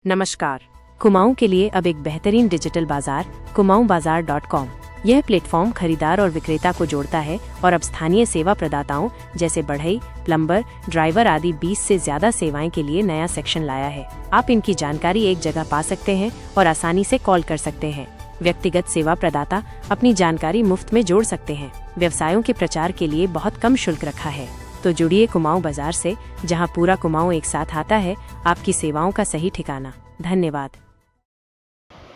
नमस्कार। कुमाऊं के लिए अब एक बेहतरीन डिजिटल बाजार kumaunbazaar.com। यह प्लेटफॉर्म खरीदार और विक्रेता को जोड़ता है और अब स्थानीय सेवा प्रदाताओं जैसे बढ़ई, प्लम्बर, ड्राइवर आदि 20 से ज्यादा सेवाएं के लिए नया सेक्शन लाया है। आप इनकी जानकारी एक जगह पा सकते हैं और आसानी से कॉल कर सकते हैं। व्यक्तिगत सेवा प्रदाता अपनी जानकारी मुफ्त में जोड़ सकते हैं। व्यवसायों के प्रचार के लिए बहुत कम शुल्क रखा है। तो जुड़िए कुमाऊं बाजार से, जहां पूरा कुमाऊं एक साथ आता है। आपकी सेवाओं का सही ठिकाना। धन्यवाद।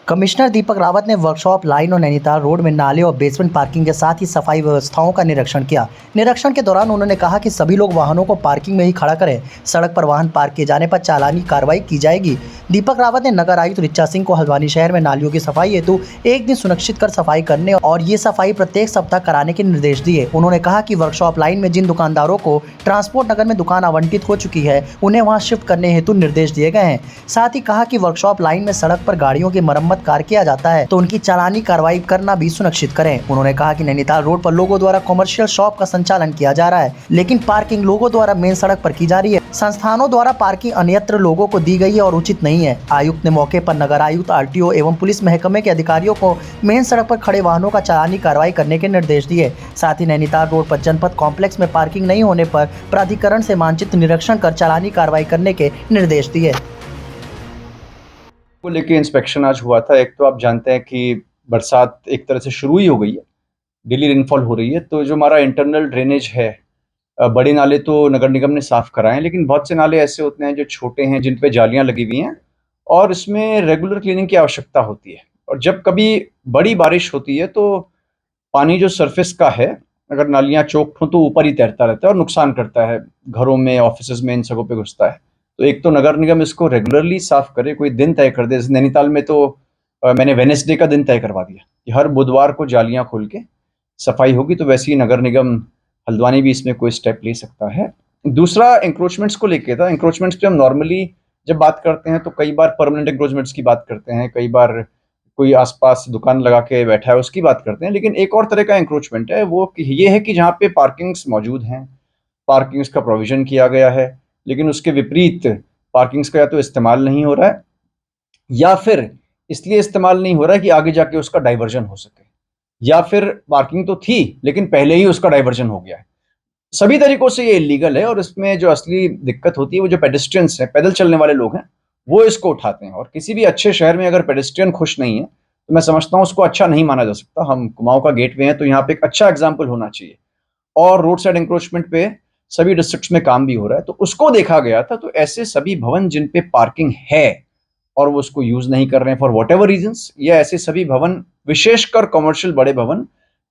कमिश्नर दीपक रावत ने वर्कशॉप लाइन और नैनीताल रोड में नाले और बेसमेंट पार्किंग के साथ ही सफाई व्यवस्थाओं का निरीक्षण किया। निरीक्षण के दौरान उन्होंने कहा कि सभी लोग वाहनों को पार्किंग में ही खड़ा करें। सड़क पर वाहन पार्क किए जाने पर चालानी कार्रवाई की जाएगी। दीपक रावत ने नगर आयुक्त ऋचा सिंह को हल्द्वानी शहर में नालियों की सफाई हेतु एक दिन सुनिश्चित कर सफाई करने और ये सफाई प्रत्येक सप्ताह कराने के निर्देश दिए। उन्होंने कहा कि वर्कशॉप लाइन में जिन दुकानदारों को ट्रांसपोर्ट नगर में दुकान आवंटित हो चुकी है, उन्हें वहां शिफ्ट करने हेतु निर्देश दिए गए हैं। साथ ही कहा कि वर्कशॉप लाइन में सड़क पर गाड़ियों की मरम्मत कार्य किया जाता है तो उनकी चालानी कार्रवाई करना भी सुनिश्चित करें। उन्होंने कहा कि नैनीताल रोड पर लोगों द्वारा कमर्शियल शॉप का संचालन किया जा रहा है, लेकिन पार्किंग लोगों द्वारा मेन सड़क पर की जा रही है। संस्थानों द्वारा पार्किंग अन्यत्र लोगों को दी गई है और उचित नहीं है। आयुक्त ने मौके पर नगर आयुक्त, RTO एवं पुलिस महकमे के अधिकारियों को मेन सड़क पर खड़े वाहनों का चालानी कार्रवाई करने के निर्देश दिए। साथ ही नैनीताल रोड पर जनपद कॉम्प्लेक्स में पार्किंग नहीं होने पर प्राधिकरण से मानचित्र निरीक्षण कर चालानी कार्रवाई करने के निर्देश दिए। को लेके इंस्पेक्शन आज हुआ था। एक तो आप जानते हैं कि बरसात एक तरह से शुरू ही हो गई है, डेली रेनफॉल हो रही है, तो जो हमारा इंटरनल ड्रेनेज है, बड़े नाले तो नगर निगम ने साफ कराए हैं, लेकिन बहुत से नाले ऐसे होते हैं जो छोटे हैं, जिन पे जालियां लगी हुई हैं और इसमें रेगुलर क्लीनिंग की आवश्यकता होती है। और जब कभी बड़ी बारिश होती है तो पानी जो सरफेस का है, अगर नालियां चौक हों तो ऊपर ही तैरता रहता है और नुकसान करता है, घरों में, ऑफिस में, इन सबों पे घुसता है। तो एक तो नगर निगम इसको रेगुलरली साफ करे, कोई दिन तय कर दे। जैसे नैनीताल में तो मैंने वेडनेसडे का दिन तय करवा दिया कि हर बुधवार को जालियां खोल के सफाई होगी, तो वैसे ही नगर निगम हल्द्वानी भी इसमें कोई स्टेप ले सकता है। दूसरा इंक्रोचमेंट्स को लेके था। इंक्रोचमेंट्स पे हम नॉर्मली जब बात करते हैं तो कई बार परमानेंट इंक्रोचमेंट्स की बात करते हैं, कई बार कोई आसपास दुकान लगा के बैठा है उसकी बात करते हैं, लेकिन एक और तरह का इंक्रोचमेंट है, वो ये है कि जहाँ पे पार्किंग्स मौजूद हैं, पार्किंग्स का प्रोविजन किया गया है, लेकिन उसके विपरीत पार्किंग्स का या तो इस्तेमाल नहीं हो रहा है या फिर इसलिए इस्तेमाल नहीं हो रहा है कि आगे जाके उसका डाइवर्जन हो सके, या फिर पार्किंग तो थी लेकिन पहले ही उसका डाइवर्जन हो गया है। सभी तरीकों से ये इलीगल है और इसमें जो असली दिक्कत होती है वो जो पेडेस्ट्रियंस हैं, पैदल चलने वाले लोग हैं, वो इसको उठाते हैं। और किसी भी अच्छे शहर में अगर पेडेस्ट्रियन खुश नहीं है तो मैं समझता हूँ उसको अच्छा नहीं माना जा सकता। हम कुमाऊं का गेटवे हैं तो यहाँ पे एक अच्छा एग्जाम्पल होना चाहिए। और रोड साइड इंक्रोचमेंट पे सभी डिस्ट्रिक्ट्स में काम भी हो रहा है, तो उसको देखा गया था। तो ऐसे सभी भवन जिन पे पार्किंग है और वो उसको यूज नहीं कर रहे हैं फॉर वॉट एवर रीजंस, या ऐसे सभी भवन, विशेषकर कमर्शियल बड़े भवन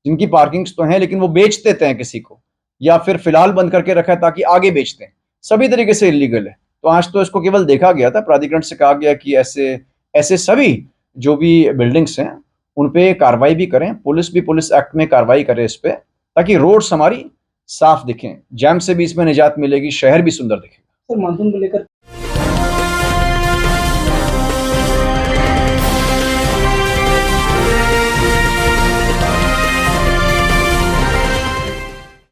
जिनकी पार्किंग्स तो हैं लेकिन वो बेच देते हैं किसी को, या फिर फिलहाल बंद करके रखा है ताकि आगे बेचते हैं, सभी तरीके से इलीगल है। तो आज तो इसको केवल देखा गया था, प्राधिकरण से कहा गया कि ऐसे ऐसे सभी जो भी बिल्डिंग्स हैं उन पे कार्रवाई भी करें, पुलिस भी पुलिस एक्ट में कार्रवाई करे इस पे, ताकि रोड्स हमारी साफ दिखें, जैम से भी इसमें निजात मिलेगी, शहर भी सुंदर दिखेगा। सर, मानसून को लेकर